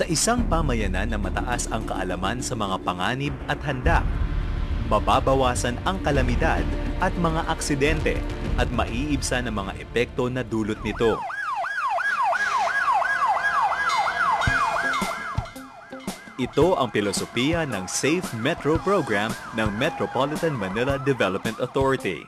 Sa isang pamayanan na mataas ang kaalaman sa mga panganib at handa, mababawasan ang kalamidad at mga aksidente at maiibsan ang mga epekto na dulot nito. Ito ang filosofiya ng Safe Metro Program ng Metropolitan Manila Development Authority.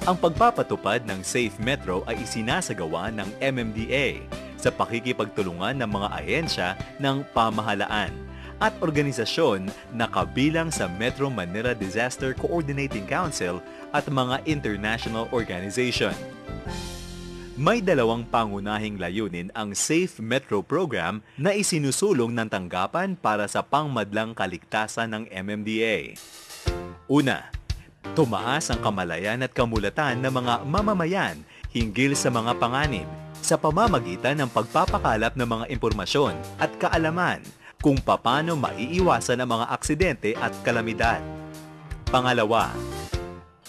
Ang pagpapatupad ng Safe Metro ay isinasagawa ng MMDA sa pakikipagtulungan ng mga ahensya ng pamahalaan at organisasyon na kabilang sa Metro Manila Disaster Coordinating Council at mga international organization. May dalawang pangunahing layunin ang Safe Metro Program na isinusulong ng tanggapan para sa pangmadlang kaligtasan ng MMDA. Una, tumaas ang kamalayan at kamulatan ng mga mamamayan hinggil sa mga panganib sa pamamagitan ng pagpapakalap ng mga impormasyon at kaalaman kung paano maiiwasan ang mga aksidente at kalamidad. Pangalawa,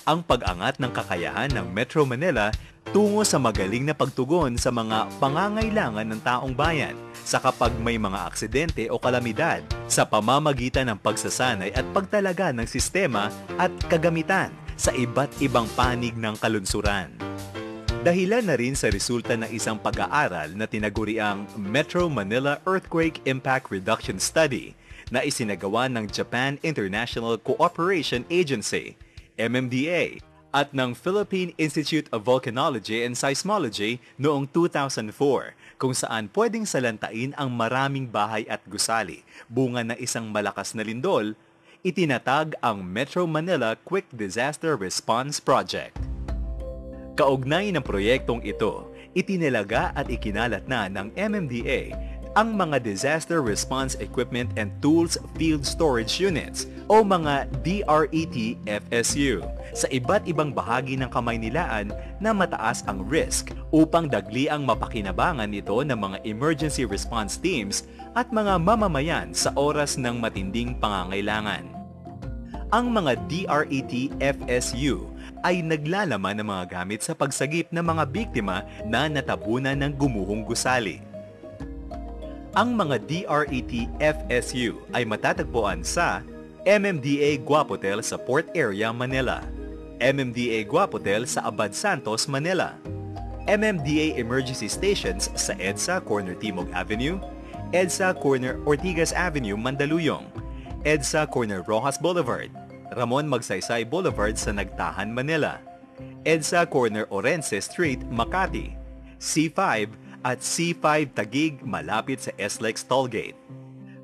ang pag-angat ng kakayahan ng Metro Manila tungo sa magaling na pagtugon sa mga pangangailangan ng taong bayan sa kapag may mga aksidente o kalamidad sa pamamagitan ng pagsasanay at pagtalaga ng sistema at kagamitan sa iba't ibang panig ng kalunsuran. Dahilan na rin sa resulta ng isang pag-aaral na tinaguriang Metro Manila Earthquake Impact Reduction Study na isinagawa ng Japan International Cooperation Agency, MMDA, at ng Philippine Institute of Volcanology and Seismology noong 2004, kung saan pwedeng salantain ang maraming bahay at gusali, bunga ng isang malakas na lindol, itinatag ang Metro Manila Quick Disaster Response Project. Kaugnay ng proyektong ito, itinilaga at ikinalat na ng MMDA ang mga Disaster Response Equipment and Tools Field Storage Units o mga DRET-FSU sa iba't ibang bahagi ng Kamaynilaan na mataas ang risk upang dagliang mapakinabangan ito ng mga emergency response teams at mga mamamayan sa oras ng matinding pangangailangan. Ang mga DRET-FSU ay naglalaman ng mga gamit sa pagsagip ng mga biktima na natabunan ng gumuhong gusali. Ang mga DRET-FSU ay matatagpuan sa MMDA Guapotel sa Port Area, Manila, MMDA Guapotel sa Abad Santos, Manila, MMDA Emergency Stations sa EDSA Corner Timog Avenue, EDSA Corner Ortigas Avenue, Mandaluyong, EDSA Corner Rojas Boulevard, Ramon Magsaysay Boulevard sa Nagtahan, Manila, EDSA Corner Orense Street, Makati, C5 at C5 Taguig malapit sa SLEX Tollgate.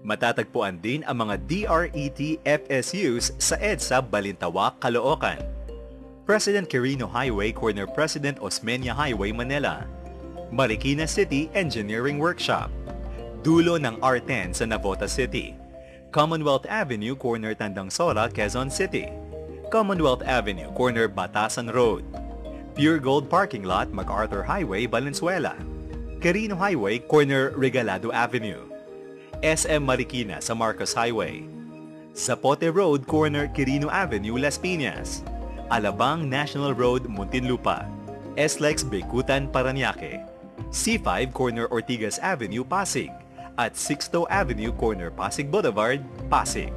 Matatagpuan din ang mga DRET-FSUs sa EDSA Balintawak, Caloocan, President Quirino Highway Corner President Osmeña Highway, Manila, Marikina City Engineering Workshop, dulo ng R10 sa Navotas City, Commonwealth Avenue Corner Tandang Sora, Quezon City, Commonwealth Avenue Corner Batasan Road, Pure Gold Parking Lot MacArthur Highway, Valenzuela, Quirino Highway Corner Regalado Avenue, SM Marikina sa Marcos Highway, Zapote Road Corner Quirino Avenue, Las Piñas, Alabang National Road, Muntinlupa, SLEX Bekutan, Parañaque, C5 Corner Ortigas Avenue, Pasig, at Sixto Avenue Corner Pasig Boulevard, Pasig.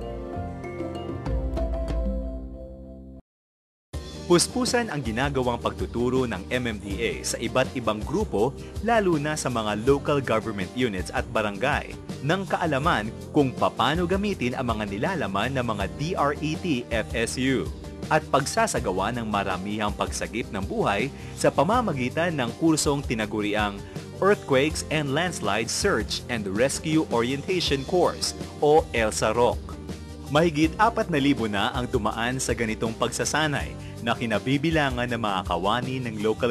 Puspusan ang ginagawang pagtuturo ng MMDA sa iba't ibang grupo, lalo na sa mga local government units at barangay, ng kaalaman kung paano gamitin ang mga nilalaman ng mga DRET-FSU at pagsasagawa ng maramihang pagsagip ng buhay sa pamamagitan ng kursong tinaguriang Earthquakes and Landslide Search and Rescue Orientation Course o ELSA-ROC. Mahigit 4,000 na ang tumaan sa ganitong pagsasanay na kinabibilangan ng mga kawani ng local